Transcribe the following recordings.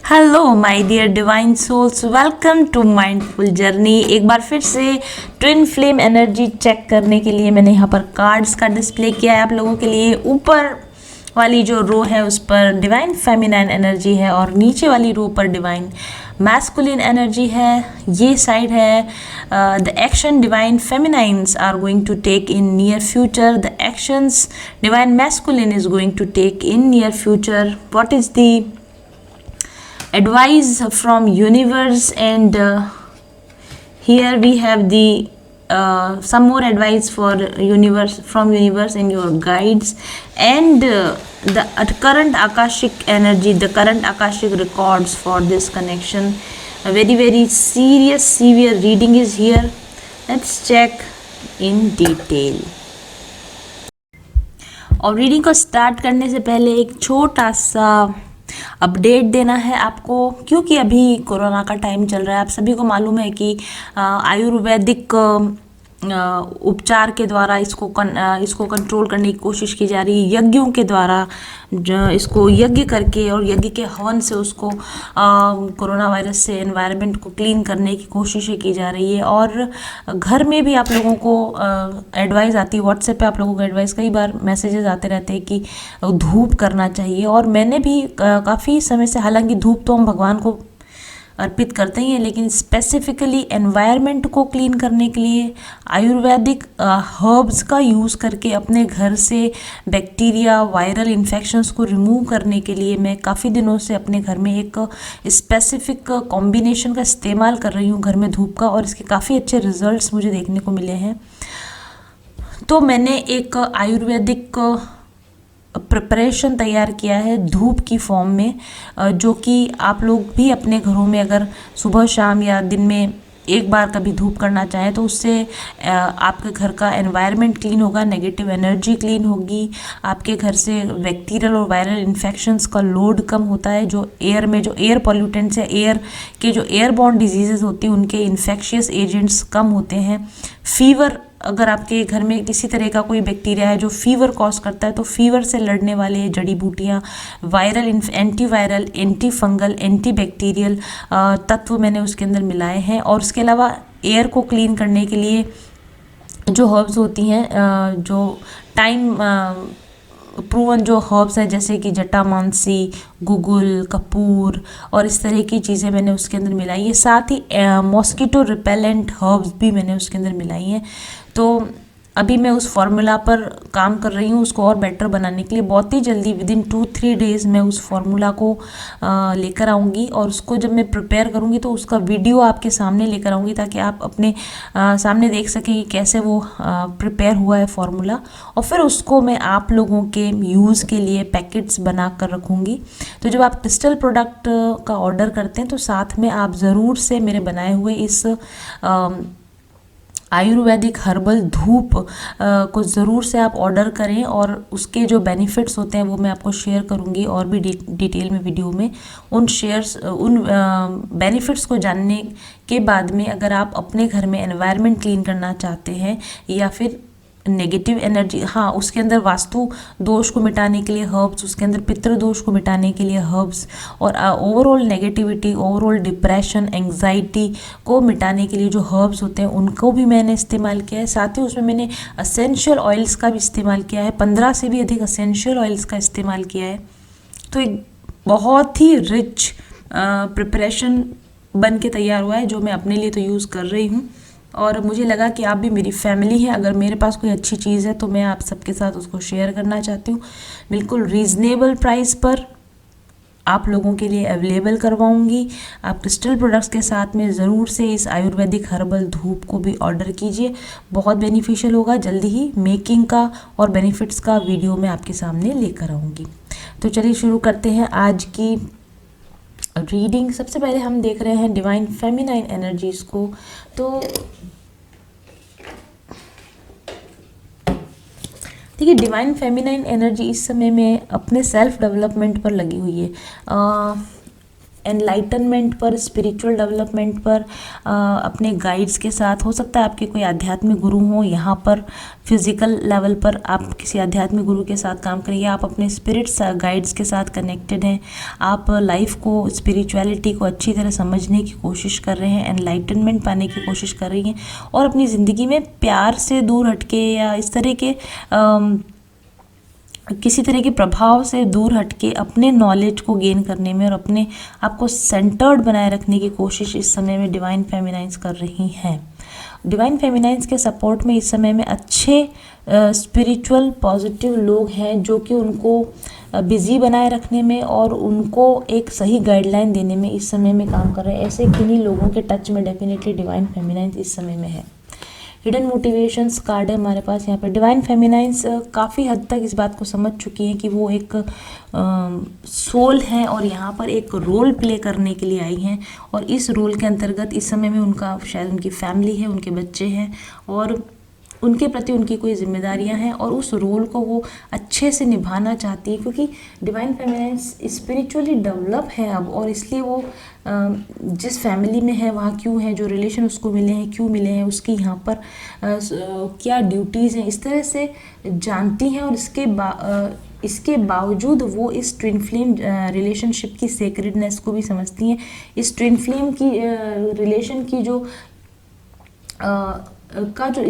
Hello my dear divine souls, welcome to mindful journey. एक बार फिर से ट्विन फ्लेम एनर्जी चेक करने के लिए मैंने यहाँ पर कार्ड्स का डिस्प्ले किया है आप लोगों के लिए। ऊपर वाली जो रो है उस पर डिवाइन फेमिनाइन एनर्जी है और नीचे वाली रो पर डिवाइन मैस्कुलिन एनर्जी है। ये साइड है the action divine feminines are going to take in near future, the actions divine masculine is going to take in near future. What is the advice from universe, and here we have the some more advice for universe from universe and your guides, and the current akashic energy, the current akashic records for this connection. A very serious severe reading is here. Let's check in detail. और reading को start करने से पहले एक छोटा सा update देना है आपको, क्योंकि अभी कोरोना का टाइम चल रहा है। आप सभी को मालूम है कि आयुर्वेदिक उपचार के द्वारा इसको कंट्रोल करने की कोशिश की जा रही है। यज्ञों के द्वारा इसको यज्ञ करके और यज्ञ के हवन से उसको कोरोना वायरस से एनवायरनमेंट को क्लीन करने की कोशिशें की जा रही है। और घर में भी आप लोगों को एडवाइस आती है, व्हाट्सएप पे आप लोगों को एडवाइस कई बार मैसेजेस आते रहते हैं कि धूप करना चाहिए। और मैंने भी काफ़ी समय से, हालांकि धूप तो हम भगवान को अर्पित करते ही हैं, लेकिन स्पेसिफिकली एनवायरनमेंट को क्लीन करने के लिए आयुर्वेदिक हर्ब्स का यूज़ करके अपने घर से बैक्टीरिया, वायरल इन्फेक्शंस को रिमूव करने के लिए मैं काफ़ी दिनों से अपने घर में एक स्पेसिफिक कॉम्बिनेशन का इस्तेमाल कर रही हूँ घर में धूप का, और इसके काफ़ी अच्छे रिजल्ट्स मुझे देखने को मिले हैं। तो मैंने एक आयुर्वेदिक प्रिपरेशन तैयार किया है धूप की फॉर्म में, जो कि आप लोग भी अपने घरों में अगर सुबह शाम या दिन में एक बार कभी धूप करना चाहें तो उससे आपके घर का एनवायरनमेंट क्लीन होगा, नेगेटिव एनर्जी क्लीन होगी, आपके घर से बैक्टीरियल और वायरल इन्फेक्शंस का लोड कम होता है। जो एयर में जो एयर पॉल्यूटेंट्स या एयर के जो एयरबॉर्न डिजीजेज होती हैं उनके इन्फेक्शियस एजेंट्स कम होते हैं। फीवर, अगर आपके घर में किसी तरह का कोई बैक्टीरिया है जो फीवर कॉज करता है तो फीवर से लड़ने वाले जड़ी बूटियाँ, viral, antiviral, anti fungal, anti bacterial तत्व मैंने उसके अंदर मिलाए हैं। और उसके अलावा एयर को क्लीन करने के लिए जो हर्ब्स होती हैं, जो टाइम प्रूवन जो हर्ब्स हैं जैसे कि जटामांसी, गुगुल, कपूर और इस तरह की चीज़ें मैंने उसके अंदर मिलाई है। साथ ही मॉस्किटो रिपेलेंट हर्ब्स भी मैंने उसके अंदर मिलाई हैं। तो अभी मैं उस फॉर्मूला पर काम कर रही हूँ उसको और बेटर बनाने के लिए। बहुत ही जल्दी विदिन 2-3 डेज़ मैं उस फॉर्मूला को लेकर आऊँगी, और उसको जब मैं प्रिपेयर करूँगी तो उसका वीडियो आपके सामने लेकर आऊँगी ताकि आप अपने सामने देख सकें कि कैसे वो प्रिपेयर हुआ है फॉर्मूला। और फिर उसको मैं आप लोगों के यूज़ के लिए पैकेट्स बना कर रखूँगी। तो जब आप क्रिस्टल प्रोडक्ट का ऑर्डर करते हैं तो साथ में आप ज़रूर से मेरे बनाए हुए इस आयुर्वेदिक हर्बल धूप को ज़रूर से आप ऑर्डर करें, और उसके जो बेनिफिट्स होते हैं वो मैं आपको शेयर करूंगी और भी डिटेल में वीडियो में। उन बेनिफिट्स को जानने के बाद में अगर आप अपने घर में एनवायरनमेंट क्लीन करना चाहते हैं या फिर नेगेटिव एनर्जी, हाँ उसके अंदर वास्तु दोष को मिटाने के लिए हर्ब्स, उसके अंदर पितृ दोष को मिटाने के लिए हर्ब्स, और overall negativity, overall depression, anxiety को मिटाने के लिए जो हर्ब्स होते हैं उनको भी मैंने इस्तेमाल किया है। साथ ही उसमें मैंने असेंशियल ऑयल्स का भी इस्तेमाल किया है, 15 से भी अधिक असेंशियल ऑयल्स का इस्तेमाल किया है। तो एक बहुत ही रिच प्रिपरेशन बन के तैयार हुआ है जो मैं अपने लिए तो यूज़ कर रही हूँ, और मुझे लगा कि आप भी मेरी फैमिली हैं, अगर मेरे पास कोई अच्छी चीज़ है तो मैं आप सबके साथ उसको शेयर करना चाहती हूँ। बिल्कुल रीज़नेबल प्राइस पर आप लोगों के लिए अवेलेबल करवाऊंगी। आप क्रिस्टल प्रोडक्ट्स के साथ में ज़रूर से इस आयुर्वेदिक हर्बल धूप को भी ऑर्डर कीजिए, बहुत बेनिफिशियल होगा। जल्दी ही मेकिंग का और बेनिफिट्स का वीडियो मैं आपके सामने लेकर आऊँगी। तो चलिए शुरू करते हैं आज की रीडिंग। सबसे पहले हम देख रहे हैं डिवाइन फेमिनाइन एनर्जीज को। तो देखिए, डिवाइन फेमिनाइन एनर्जी इस समय में अपने सेल्फ डेवलपमेंट पर लगी हुई है। एनलाइटनमेंट पर, स्पिरिचुअल डेवलपमेंट पर, अपने गाइड्स के साथ, हो सकता है आपके कोई आध्यात्मिक गुरु हो यहाँ पर, फिजिकल लेवल पर आप किसी आध्यात्मिक गुरु के साथ काम करें, या आप अपने स्पिरिट्स गाइड्स के साथ कनेक्टेड हैं, आप लाइफ को, स्पिरिचुअलिटी को अच्छी तरह समझने की कोशिश कर रहे हैं, एनलाइटनमेंट पाने की कोशिश कर रही हैं, और अपनी ज़िंदगी में प्यार से दूर हटके या इस तरह के किसी तरह के प्रभाव से दूर हटके अपने नॉलेज को गेन करने में और अपने आप को सेंटर्ड बनाए रखने की कोशिश इस समय में डिवाइन फेमिनाइंस कर रही हैं। डिवाइन फेमिनाइंस के सपोर्ट में इस समय में अच्छे स्पिरिचुअल पॉजिटिव लोग हैं जो कि उनको बिजी बनाए रखने में और उनको एक सही गाइडलाइन देने में इस समय में काम कर रहे हैं। ऐसे किन्हीं लोगों के टच में डेफिनेटली डिवाइन फेमिनाइंस इस समय में है। हिडन मोटिवेशंस कार्ड है हमारे पास यहाँ पर। डिवाइन फेमिनाइंस काफ़ी हद तक इस बात को समझ चुकी हैं कि वो एक सोल हैं और यहाँ पर एक रोल प्ले करने के लिए आई हैं, और इस रोल के अंतर्गत इस समय में उनका शायद उनकी फैमिली है, उनके बच्चे हैं और उनके प्रति उनकी कोई जिम्मेदारियां हैं और उस रोल को वो अच्छे से निभाना चाहती है, क्योंकि डिवाइन फेमिनाइंस स्पिरिचुअली डेवलप है अब, और इसलिए वो जिस फैमिली में है वहाँ क्यों है, जो रिलेशन उसको मिले हैं क्यों मिले हैं, उसकी यहाँ पर क्या ड्यूटीज़ हैं, इस तरह से जानती हैं। और इसके बावजूद वो इस ट्विन फ्लेम रिलेशनशिप की सेक्रेडनेस को भी समझती हैं। इस ट्विन फ्लेम की रिलेशन की जो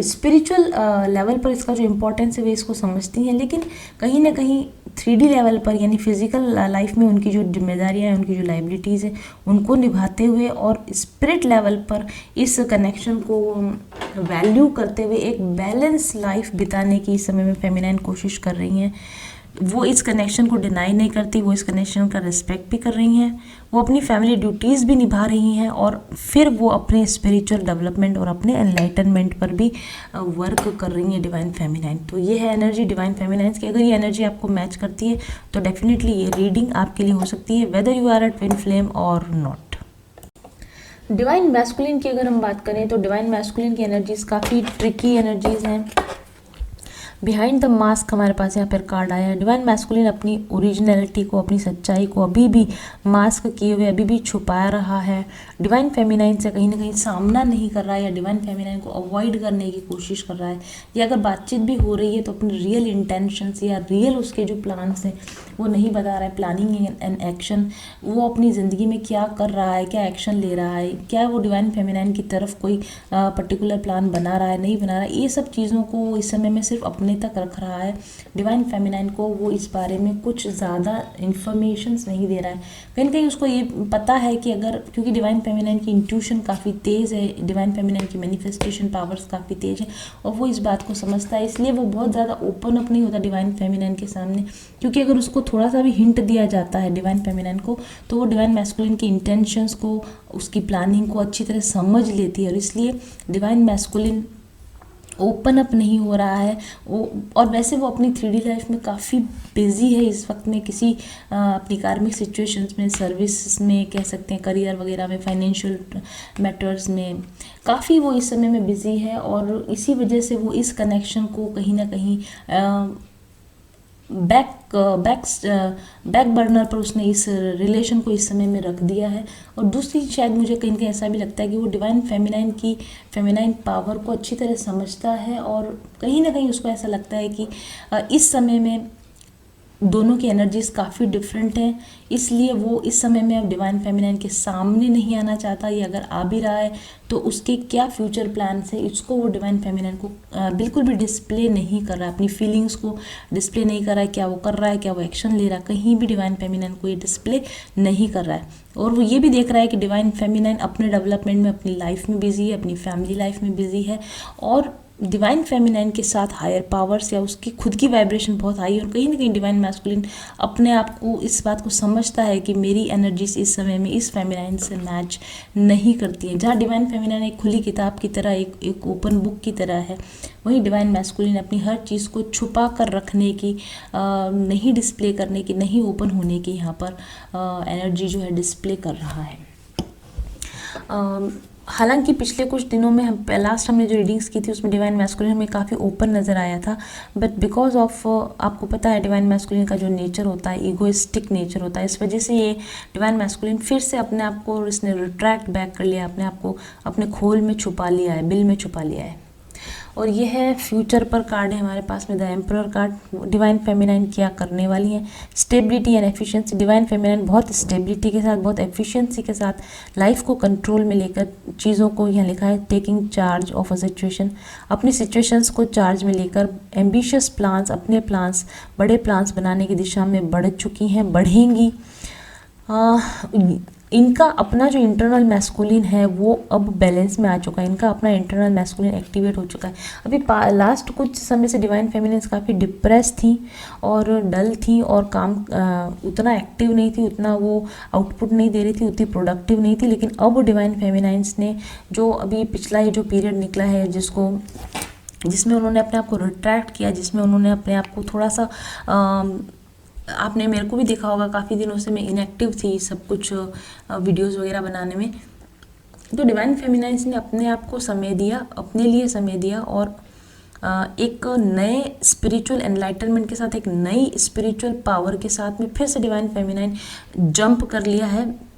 स्पिरिचुअल लेवल पर इसका जो इम्पोर्टेंस है वे इसको समझती हैं, लेकिन कहीं ना कहीं 3D लेवल पर यानी फिजिकल लाइफ में उनकी जो जिम्मेदारियां हैं, उनकी जो लाइबिलिटीज़ हैं, उनको निभाते हुए और स्पिरिट लेवल पर इस कनेक्शन को वैल्यू करते हुए एक बैलेंस लाइफ बिताने की इस समय में फेमिनाइन कोशिश कर रही हैं। वो इस कनेक्शन को डिनाई नहीं करती, वो इस कनेक्शन का रिस्पेक्ट भी कर रही हैं, वो अपनी फैमिली ड्यूटीज़ भी निभा रही हैं, और फिर वो अपने स्पिरिचुअल डेवलपमेंट और अपने एनलाइटनमेंट पर भी वर्क कर रही हैं डिवाइन फेमिनाइन। तो ये है एनर्जी डिवाइन फेमिनाइंस की। अगर ये एनर्जी आपको मैच करती है तो डेफिनेटली ये रीडिंग आपके लिए हो सकती है, whether you are a twin flame और नॉट। डिवाइन मैस्कुलिन की अगर हम बात करें तो डिवाइन मैस्कुलिन की एनर्जीज काफ़ी ट्रिकी एनर्जीज हैं। बिहाइंड द मास्क हमारे पास यहाँ पर कार्ड आया है। डिवाइन मैस्कुलिन अपनी ओरिजिनलिटी को, अपनी सच्चाई को अभी भी मास्क किए हुए अभी भी छुपा रहा है, डिवाइन फेमिनाइन से कहीं ना कहीं सामना नहीं कर रहा है, या डिवाइन फेमिनाइन को अवॉइड करने की कोशिश कर रहा है, या अगर बातचीत भी हो रही है तो अपने रियल इंटेंशंस या रियल उसके जो प्लान्स हैं वो नहीं बता रहा है। प्लानिंग एंड एक्शन, वो अपनी ज़िंदगी में क्या कर रहा है, क्या एक्शन ले रहा है, क्या वो डिवाइन फेमिनाइन की तरफ कोई पर्टिकुलर प्लान बना रहा है, नहीं बना रहा है, ये सब चीज़ों को वो इस समय में सिर्फ अपने तक रख रहा है। डिवाइन फेमिनाइन को वो इस बारे में कुछ ज़्यादा इन्फॉर्मेशंस नहीं दे रहा है। कहीं ना कहीं उसको ये पता है कि अगर, क्योंकि डिवाइन फेमिनाइन की इंट्यूशन काफ़ी तेज़ है, डिवाइन फेमिनाइन की मैनिफेस्टेशन पावर्स काफ़ी तेज़ है, और वो इस बात को समझता है, इसलिए वो बहुत ज़्यादा ओपन अप नहीं होता डिवाइन फेमिनाइन के सामने, क्योंकि अगर उसको थोड़ा सा भी हिंट दिया जाता है डिवाइन फेमिनाइन को तो वो डिवाइन मैस्कुलिन की इंटेंशंस को, उसकी प्लानिंग को अच्छी तरह समझ लेती है, और इसलिए डिवाइन मैस्कुलिन ओपन अप नहीं हो रहा है वो। और वैसे वो अपनी 3D लाइफ में काफ़ी बिजी है इस वक्त में, किसी अपनी कार्मिक सिचुएशंस में, सर्विस में कह सकते हैं, करियर वगैरह में, फाइनेंशियल मैटर्स में काफ़ी वो इस समय में बिजी है, और इसी वजह से वो इस कनेक्शन को कहीं ना कहीं बैक बर्नर पर उसने इस रिलेशन को इस समय में रख दिया है। और दूसरी शायद मुझे कहीं कहीं ऐसा भी लगता है कि वो डिवाइन फेमिनाइन की फेमिनाइन पावर को अच्छी तरह समझता है, और कहीं ना कहीं उसको ऐसा लगता है कि इस समय में दोनों की एनर्जीज काफ़ी डिफरेंट हैं, इसलिए वो इस समय में अब डिवाइन फेमिनाइन के सामने नहीं आना चाहता। ये अगर आ भी रहा है तो उसके क्या फ्यूचर प्लान्स है, इसको वो डिवाइन फेमिनाइन को बिल्कुल भी डिस्प्ले नहीं कर रहा है, अपनी फीलिंग्स को डिस्प्ले नहीं कर रहा है, क्या वो कर रहा है, क्या वो एक्शन ले रहा है, कहीं भी डिवाइन फेमिनाइन को ये डिस्प्ले नहीं कर रहा है। और वो ये भी देख रहा है कि डिवाइन फेमिनाइन अपने डेवलपमेंट में, अपनी लाइफ में बिजी है, अपनी फैमिली लाइफ में बिजी है, और डिवाइन फेमिनाइन के साथ हायर पावर्स या उसकी खुद की वाइब्रेशन बहुत हाई है, और कहीं ना कहीं डिवाइन मैस्कुलिन अपने आप को इस बात को समझता है कि मेरी एनर्जीज इस समय में इस फेमिनाइन से मैच नहीं करती हैं। जहाँ डिवाइन फेमिनाइन एक खुली किताब की तरह, एक ओपन बुक की तरह है, वहीं डिवाइन मैस्कुलिन अपनी हर चीज़ को छुपा कर रखने की, नहीं डिस्प्ले करने की, नहीं ओपन होने की यहाँ पर एनर्जी जो है डिस्प्ले कर रहा है। हालांकि पिछले कुछ दिनों में हम लास्ट हमने जो रीडिंग्स की थी उसमें डिवाइन मैस्कुलिन हमें काफ़ी ओपन नज़र आया था, बट बिकॉज ऑफ आपको पता है डिवाइन मैस्कुलिन का जो नेचर होता है ईगोइस्टिक नेचर होता है, इस वजह से ये डिवाइन मैस्कुलिन फिर से अपने आप को इसने रिट्रैक्ट बैक कर लिया, अपने आप को अपने खोल में छुपा लिया है, बिल में छुपा लिया है। और ये है फ्यूचर पर कार्ड है हमारे पास में the emperor card. Divine feminine क्या करने वाली है, stability and efficiency. Divine feminine बहुत स्टेबिलिटी के साथ, बहुत एफिशिएंसी के साथ लाइफ को कंट्रोल में लेकर चीज़ों को, यहाँ लिखा है taking charge of a situation, अपनी सिचुएशंस को चार्ज में लेकर एम्बिशियस प्लान्स, अपने प्लान्स, बड़े प्लान्स बनाने की दिशा में बढ़ चुकी हैं, बढ़ेंगी। इनका अपना जो इंटरनल मैस्कुलिन है वो अब बैलेंस में आ चुका है, इनका अपना इंटरनल मैस्कुलिन एक्टिवेट हो चुका है। अभी लास्ट कुछ समय से डिवाइन फेमिनिन्स काफ़ी डिप्रेस थी और डल थी और काम उतना एक्टिव नहीं थी, उतना वो आउटपुट नहीं दे रही थी, उतनी प्रोडक्टिव नहीं थी। लेकिन अब डिवाइन फेमिनाइंस ने जो अभी पिछला ये जो पीरियड निकला है जिसमें उन्होंने अपने आप को रिट्रैक्ट किया, जिसमें उन्होंने अपने आप को थोड़ा सा आपने मेरे को भी देखा होगा काफ़ी दिनों से मैं इनएक्टिव थी सब कुछ वीडियोस वगैरह बनाने में, तो डिवाइन फेमिनाइंस ने अपने आप को समय दिया, अपने लिए समय दिया और एक नए स्पिरिचुअल एनलाइटनमेंट के साथ, एक नई स्पिरिचुअल पावर के साथ में फिर से डिवाइन फेमिनाइन जंप कर लिया है,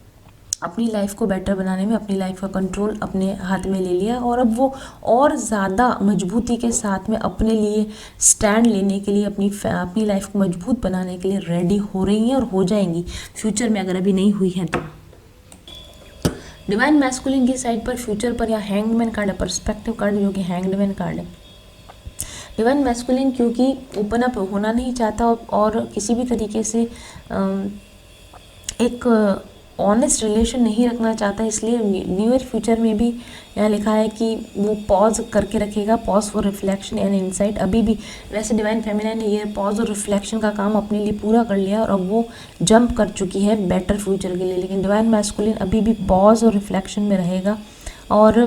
अपनी लाइफ को बेटर बनाने में अपनी लाइफ का कंट्रोल अपने हाथ में ले लिया और अब वो और ज़्यादा मजबूती के साथ में अपने लिए स्टैंड लेने के लिए, अपनी लाइफ को मजबूत बनाने के लिए रेडी हो रही हैं और हो जाएंगी फ्यूचर में, अगर अभी नहीं हुई हैं तो। डिवाइन मैस्कुलिन की साइड पर फ्यूचर पर यहाँ हैंगमैन कार्ड है, पर्सपेक्टिव कार्ड जो कि हैंगमैन कार्ड है। डिवाइन मैस्कुलिन क्योंकि ओपन अप होना नहीं चाहता और किसी भी तरीके से एक ऑनेस्ट रिलेशन नहीं रखना चाहता, इसलिए न्यू ईयर फ्यूचर में भी यहाँ लिखा है कि वो पॉज करके रखेगा, pause for reflection and insight. अभी भी वैसे डिवाइन फेमिनाइन ने ये पॉज और रिफ्लेक्शन का काम अपने लिए पूरा कर लिया और अब वो जंप कर चुकी है बेटर फ्यूचर के लिए। लेकिन डिवाइन मैस्कुलिन अभी भी पॉज और रिफ्लेक्शन में रहेगा और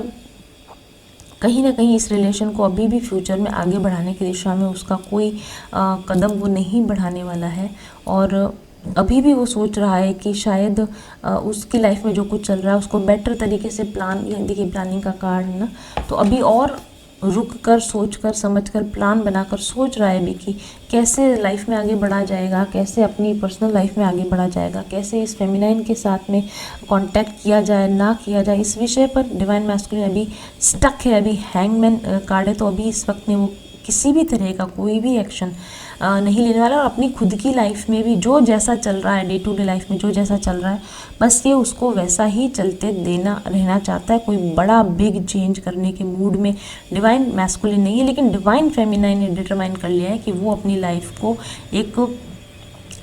कहीं ना कहीं इस रिलेशन को अभी भी फ्यूचर में आगे बढ़ाने की दिशा में उसका कोई कदम वो नहीं बढ़ाने वाला है और अभी भी वो सोच रहा है कि शायद उसकी लाइफ में जो कुछ चल रहा है उसको बेटर तरीके से देखिए प्लानिंग का कार्ड है ना, तो अभी और रुक कर, सोच कर, समझ कर, प्लान बनाकर सोच रहा है अभी कि कैसे लाइफ में आगे बढ़ा जाएगा, कैसे अपनी पर्सनल लाइफ में आगे बढ़ा जाएगा, कैसे इस फेमिनाइन के साथ में कांटेक्ट किया जाए ना किया जाए, इस विषय पर डिवाइन मैस्कुलिन अभी स्टक है। अभी हैंगमैन कार्ड है तो अभी इस वक्त में वो किसी भी तरह का कोई भी एक्शन नहीं लेने वाला और अपनी खुद की लाइफ में भी जो जैसा चल रहा है, डे टू डे लाइफ में जो जैसा चल रहा है बस ये उसको वैसा ही चलते देना रहना चाहता है। कोई बड़ा बिग चेंज करने के मूड में डिवाइन मैस्कुलिन नहीं है, लेकिन डिवाइन फेमिनाइन ने डिटरमाइन कर लिया है कि वो अपनी लाइफ को एक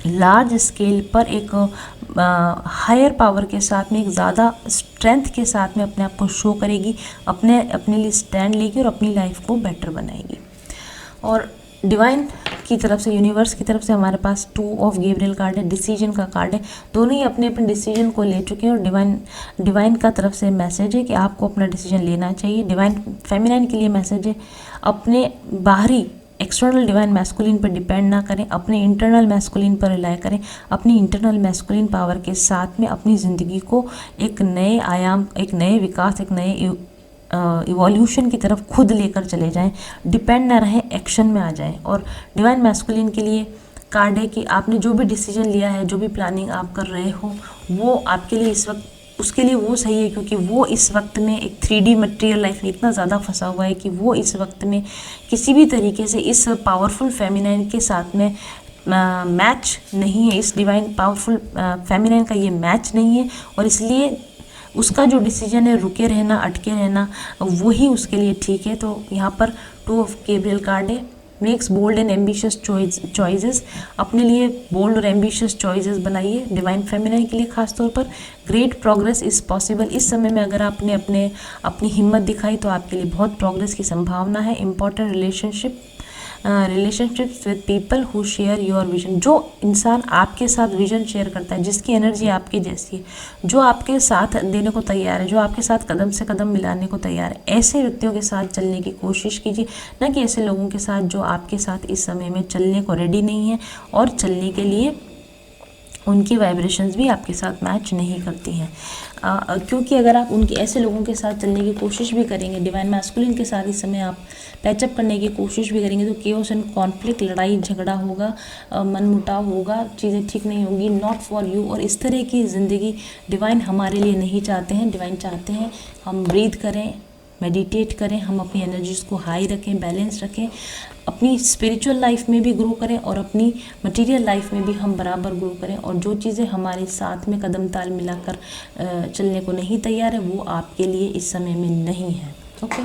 लार्ज स्केल पर, एक हायर पावर के साथ में, एक ज़्यादा स्ट्रेंथ के साथ में अपने आप को शो करेगी, अपने लिए स्टैंड लेगी और अपनी लाइफ को बेटर बनाएगी। और डिवाइन की तरफ से, यूनिवर्स की तरफ से हमारे पास 2 ऑफ गैब्रियल कार्ड है, डिसीजन का कार्ड है। दोनों ही अपने अपने डिसीजन को ले चुके हैं और डिवाइन का तरफ से मैसेज है कि आपको अपना डिसीजन लेना चाहिए। डिवाइन फेमिनाइन के लिए मैसेज है अपने बाहरी एक्सटर्नल डिवाइन मैस्कुलिन पर डिपेंड ना करें, अपने इंटरनल मैस्कुलिन पर रिलाय करें, अपनी इंटरनल मैस्कुलिन पावर के साथ में अपनी ज़िंदगी को एक नए आयाम, एक नए विकास, एक नए इवोल्यूशन की तरफ खुद लेकर चले जाएं, डिपेंड ना रहें, एक्शन में आ जाएं। और डिवाइन मैस्कुलिन के लिए कार्ड है कि आपने जो भी डिसीजन लिया है, जो भी प्लानिंग आप कर रहे हो, वो आपके लिए इस वक्त, उसके लिए वो सही है क्योंकि वो इस वक्त में एक 3D मटेरियल लाइफ में इतना ज़्यादा फंसा हुआ है कि वो इस वक्त में किसी भी तरीके से इस पावरफुल फेमिनाइन के साथ में मैच नहीं है, इस डिवाइन पावरफुल फेमिनाइन का ये मैच नहीं है और इसलिए उसका जो डिसीजन है रुके रहना, अटके रहना, वही उसके लिए ठीक है। तो यहाँ पर 2 ऑफ गैब्रियल कार्ड है, makes bold and ambitious choices, अपने लिए बोल्ड और एम्बिशियस चॉइसेस बनाइए। डिवाइन फेमिनाइन के लिए खास तौर पर ग्रेट प्रोग्रेस इज़ पॉसिबल। इस समय में अगर आपने अपनी हिम्मत दिखाई तो आपके लिए बहुत प्रोग्रेस की संभावना है। Important relationships with people who share your vision, जो इंसान आपके साथ विजन शेयर करता है, जिसकी एनर्जी आपके जैसी है, जो आपके साथ देने को तैयार है, जो आपके साथ कदम से कदम मिलाने को तैयार है, ऐसे व्यक्तियों के साथ चलने की कोशिश कीजिए, न कि ऐसे लोगों के साथ जो आपके साथ इस समय में चलने को रेडी नहीं है और चलने के लिए उनकी वाइब्रेशंस भी आपके साथ मैच नहीं करती हैं, क्योंकि अगर आप उनके ऐसे लोगों के साथ चलने की कोशिश भी करेंगे, डिवाइन मैस्कुलिन के साथ इस समय आप पैचअप करने की कोशिश भी करेंगे, तो केओस एंड कॉन्फ्लिक्ट, लड़ाई झगड़ा होगा, मनमुटाव होगा, चीज़ें ठीक नहीं होगी, नॉट फॉर यू। और इस तरह की ज़िंदगी डिवाइन हमारे लिए नहीं चाहते हैं। डिवाइन चाहते हैं हम ब्रीथ करें, मेडिटेट करें, हम अपनी एनर्जीज़ को हाई रखें, बैलेंस रखें, अपनी स्पिरिचुअल लाइफ में भी ग्रो करें और अपनी मटेरियल लाइफ में भी हम बराबर ग्रो करें। और जो चीज़ें हमारे साथ में कदम ताल मिलाकर चलने को नहीं तैयार है, वो आपके लिए इस समय में नहीं है। ओके,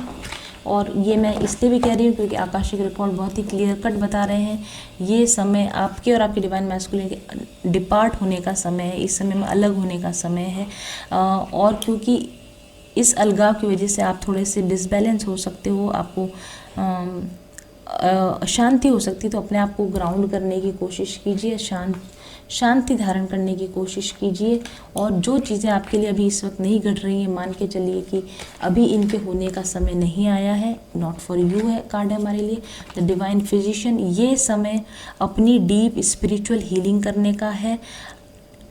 और ये मैं इसलिए भी कह रही हूँ क्योंकि आकाशिक रिकॉर्ड बहुत ही क्लियर कट बता रहे हैं, ये समय आपके और आपके डिवाइन मैस्कुलिन के डिपार्ट होने का समय है, इस समय में अलग होने का समय है। और क्योंकि इस अलगाव की वजह से आप थोड़े से डिसबैलेंस हो सकते हो, आपको अशांति हो सकती है, तो अपने आप को ग्राउंड करने की कोशिश कीजिए, शांति धारण करने की कोशिश कीजिए। और जो चीज़ें आपके लिए अभी इस वक्त नहीं घट रही हैं, मान के चलिए कि अभी इनके होने का समय नहीं आया है, नॉट फॉर यू है कार्ड है हमारे लिए, द डिवाइन फिजिशियन। ये समय अपनी डीप स्पिरिचुअल हीलिंग करने का है।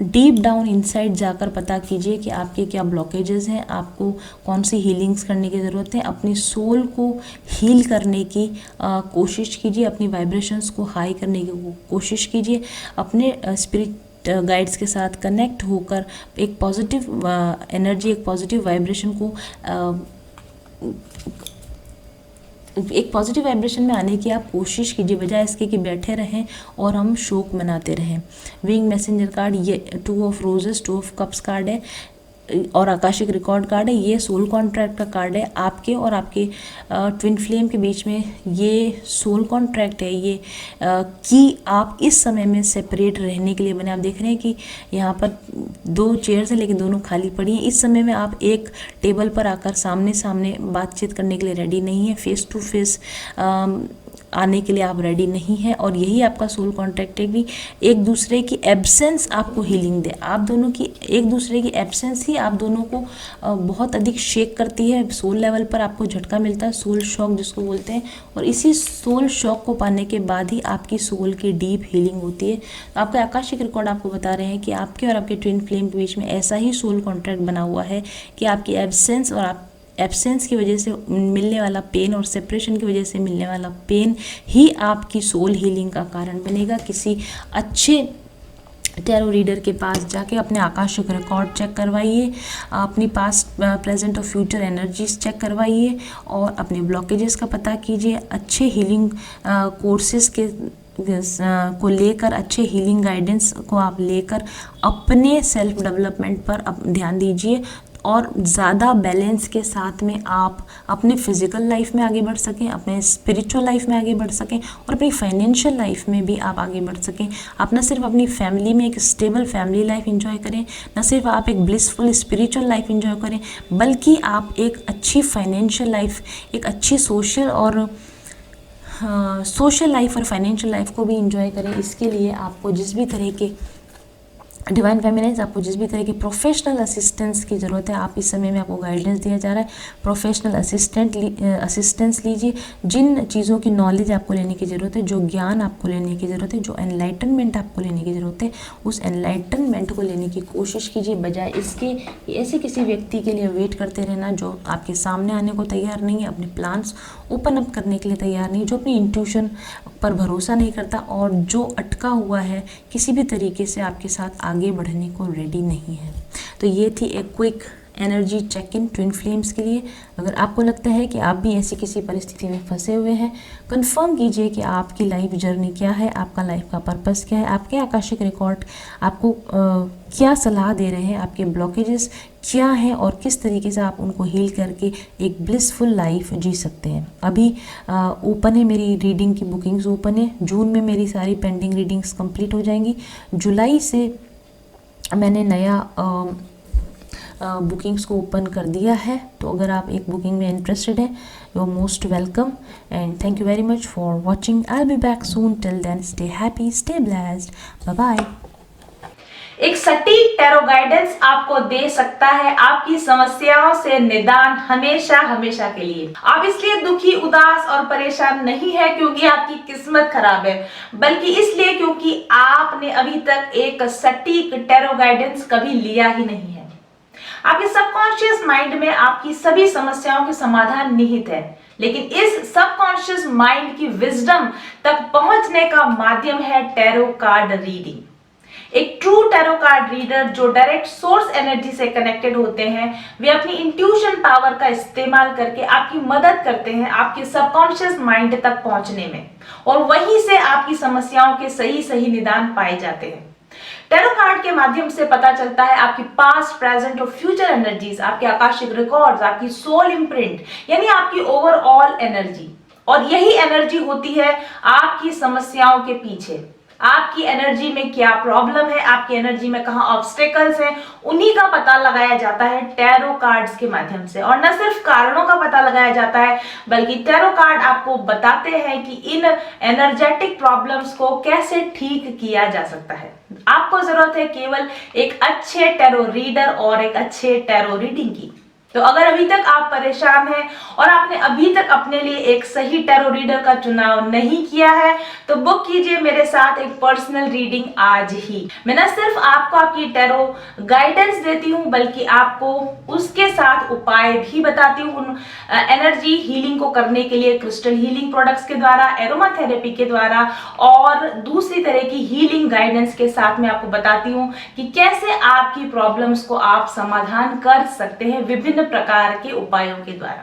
डीप डाउन इनसाइड जाकर पता कीजिए कि आपके क्या ब्लॉकेजेस हैं, आपको कौन सी हीलिंग्स करने की ज़रूरत है। अपनी सोल को हील करने की कोशिश कीजिए, अपनी वाइब्रेशंस को हाई करने की कोशिश कीजिए, अपने स्पिरिट गाइड्स के साथ कनेक्ट होकर एक पॉजिटिव एनर्जी, एक पॉजिटिव वाइब्रेशन को एक पॉजिटिव वाइब्रेशन में आने की आप कोशिश कीजिए, बजाय इसके कि बैठे रहें और हम शोक मनाते रहें। विंग मैसेंजर कार्ड, ये 2 of roses, 2 of cups card है और आकाशिक रिकॉर्ड कार्ड है। ये सोल कॉन्ट्रैक्ट का कार्ड है, आपके और आपके ट्विन फ्लेम के बीच में ये सोल कॉन्ट्रैक्ट है, ये कि आप इस समय में सेपरेट रहने के लिए बने। आप देख रहे हैं कि यहाँ पर 2 चेयर्स हैं लेकिन दोनों खाली पड़ी हैं। इस समय में आप एक टेबल पर आकर सामने सामने बातचीत करने के लिए रेडी नहीं है, फेस टू फेस आने के लिए आप रेडी नहीं हैं। और यही आपका सोल कॉन्ट्रैक्ट है कि एक दूसरे की एब्सेंस आपको हीलिंग दे। आप दोनों की एक दूसरे की एब्सेंस ही आप दोनों को बहुत अधिक शेक करती है, सोल लेवल पर आपको झटका मिलता है, सोल शॉक जिसको बोलते हैं। और इसी सोल शॉक को पाने के बाद ही आपकी सोल की डीप हीलिंग होती है। तो आपका आकाशिक रिकॉर्ड आपको बता रहे हैं कि आपके और आपके ट्विन फ्लेम के बीच में ऐसा ही सोल कॉन्ट्रैक्ट बना हुआ है कि आपकी एब्सेंस और आप एब्सेंस की वजह से मिलने वाला पेन और सेपरेशन की वजह से मिलने वाला पेन ही आपकी सोल हीलिंग का कारण बनेगा। किसी अच्छे टैरो रीडर के पास जाके अपने आकाशिक रिकॉर्ड चेक करवाइए, अपनी पास्ट प्रेजेंट और फ्यूचर एनर्जीज चेक करवाइए और अपने ब्लॉकेजेस का पता कीजिए। अच्छे हीलिंग कोर्सेज के को लेकर, अच्छे हीलिंग गाइडेंस को आप लेकर अपने सेल्फ डेवलपमेंट पर ध्यान दीजिए और ज़्यादा बैलेंस के साथ में आप अपने फिजिकल लाइफ में आगे बढ़ सकें, अपने स्पिरिचुअल लाइफ में आगे बढ़ सकें और अपनी फाइनेंशियल लाइफ में भी आप आगे बढ़ सकें। आप न सिर्फ अपनी फैमिली में एक स्टेबल फैमिली लाइफ एंजॉय करें, न सिर्फ आप एक ब्लिसफुल स्पिरिचुअल लाइफ एंजॉय करें, बल्कि आप एक अच्छी फाइनेंशियल लाइफ, एक अच्छी सोशल लाइफ और फाइनेंशियल लाइफ को भी इंजॉय करें। इसके लिए आपको जिस भी तरह के डिवाइन फेमिनाइज, आपको जिस भी तरह की प्रोफेशनल असिस्टेंस की ज़रूरत है, आप इस समय में आपको गाइडेंस दिया जा रहा है। प्रोफेशनल असिस्टेंस लीजिए। जिन चीज़ों की नॉलेज आपको लेने की ज़रूरत है, जो ज्ञान आपको लेने की ज़रूरत है, जो एनलाइटनमेंट आपको लेने की ज़रूरत है, उस एनलाइटनमेंट को लेने की कोशिश कीजिए, बजाय इसके ऐसे किसी व्यक्ति के लिए वेट करते रहना जो आपके सामने आने को तैयार नहीं है, अपने प्लान्स ओपन अप करने के लिए तैयार नहीं, जो अपनी इंट्यूशन पर भरोसा नहीं करता और जो अटका हुआ है, किसी भी तरीके से आपके साथ आगे बढ़ने को रेडी नहीं है। तो ये थी एक quick energy check in twin flames के लिए। अगर आपको लगता है कि आप भी ऐसी किसी परिस्थिति में फंसे हुए हैं, कंफर्म कीजिए कि आपकी लाइफ जर्नी क्या है, आपका लाइफ का पर्पस क्या है, आपके आकाशिक रिकॉर्ड आपको क्या सलाह दे रहे हैं, आपके ब्लॉकेजेस क्या हैं और किस तरीके से आप उनको हील करके एक ब्लिसफुल लाइफ जी सकते हैं। अभी ओपन है मेरी रीडिंग की बुकिंग्स ओपन है। जून में मेरी सारी पेंडिंग रीडिंग्स कंप्लीट हो जाएंगी। जुलाई से मैंने नया बुकिंग्स को ओपन कर दिया है, तो अगर आप एक बुकिंग में इंटरेस्टेड हैं, you are most welcome and thank you very much for watching. I will be back soon, till then stay happy, stay blessed, bye bye. एक सटीक टैरो गाइडेंस आपको दे सकता है आपकी समस्याओं से निदान हमेशा हमेशा के लिए। आप इसलिए दुखी, उदास और परेशान नहीं है क्योंकि आपकी किस्मत खराब है, बल्कि इसलिए क्योंकि आपने अभी तक एक सटीक टैरो गाइडेंस कभी लिया ही नहीं है। आपके सबकॉन्शियस माइंड में आपकी सभी समस्याओं के समाधान निहित है, लेकिन इस सबकॉन्शियस माइंड की विजडम तक पहुंचने का माध्यम है टैरो कार्ड रीडिंग। एक ट्रू टैरो कार्ड रीडर जो डायरेक्ट सोर्स एनर्जी से कनेक्टेड होते हैं, वे अपनी इंट्यूशन पावर का इस्तेमाल करके आपकी मदद करते हैं आपके सबकॉन्शियस माइंड तक पहुंचने में, और वहीं से आपकी समस्याओं के सही सही निदान पाए जाते हैं। टैरो कार्ड के माध्यम से पता चलता है आपकी पास्ट, प्रेजेंट और फ्यूचर एनर्जीज, आपके आकाशिक रिकॉर्ड्स, आपकी सोल इम्प्रिंट, यानी आपकी ओवरऑल एनर्जी। और यही एनर्जी होती है आपकी समस्याओं के पीछे। आपकी एनर्जी में क्या प्रॉब्लम है, आपकी एनर्जी में कहाँ ऑब्स्टेकल्स हैं, उन्हीं का पता लगाया जाता है टैरो कार्ड्स के माध्यम से। और न सिर्फ कारणों का पता लगाया जाता है, बल्कि टैरो कार्ड आपको बताते हैं कि इन एनर्जेटिक प्रॉब्लम्स को कैसे ठीक किया जा सकता है। आपको जरूरत है केवल एक अच्छे टैरो रीडर और एक अच्छे टैरो रीडिंग की। तो अगर अभी तक आप परेशान हैं और आपने अभी तक अपने लिए एक सही टैरो रीडर का चुनाव नहीं किया है, तो बुक कीजिए मेरे साथ एक पर्सनल रीडिंग आज ही। मैं न सिर्फ आपको आपकी टैरो गाइडेंस देती हूँ, बल्कि आपको उसके साथ उपाय भी बताती हूँ एनर्जी हीलिंग को करने के लिए, क्रिस्टल हीलिंग प्रोडक्ट्स के द्वारा, एरोमा थेरेपी के द्वारा और दूसरी तरह की हीलिंग गाइडेंस के साथ मैं आपको बताती हूँ कि कैसे आपकी प्रॉब्लम्स को आप समाधान कर सकते हैं विभिन्न प्रकार के उपायों के द्वारा।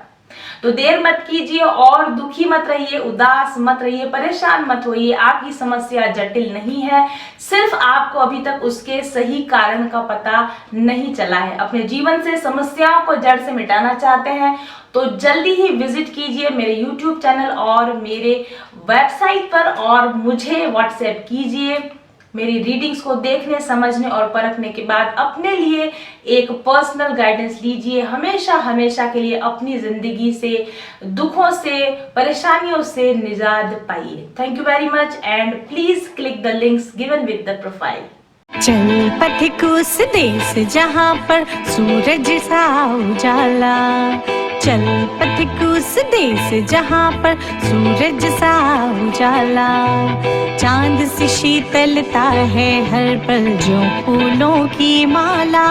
तो देर मत कीजिए और दुखी मत रहिए, उदास मत रहिए, परेशान मत होइए। आपकी समस्या जटिल नहीं है, सिर्फ आपको अभी तक उसके सही कारण का पता नहीं चला है। अपने जीवन से समस्याओं को जड़ से मिटाना चाहते हैं तो जल्दी ही विजिट कीजिए मेरे YouTube चैनल और मेरे वेबसाइट पर, और मुझे व्हाट्सएप कीजिए। मेरी रीडिंग्स को देखने, समझने और परखने के बाद अपने लिए एक पर्सनल गाइडेंस लीजिए। हमेशा हमेशा के लिए अपनी जिंदगी से, दुखों से, परेशानियों से निजात पाइए। Thank you very much and please click the links given with the profile. चल पथिक उस देश जहाँ पर सूरज सा उजाला, चल पथिक उस देश जहाँ पर सूरज सा उजाला, चांद सी शीतलता है हर पल जो फूलों की माला,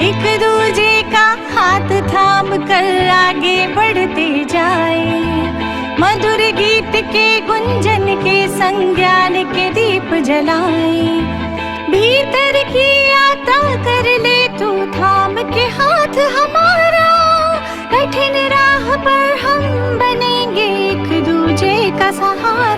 एक दूजे का हाथ थाम कर आगे बढ़ते जाए, मधुर गीत के गुंजन के संग ज्ञान के दीप जलाए, भीतर की यात्रा कर ले तू थाम के हाथ हमारा, कठिन राह पर हम बनेंगे एक दूजे का सहारा।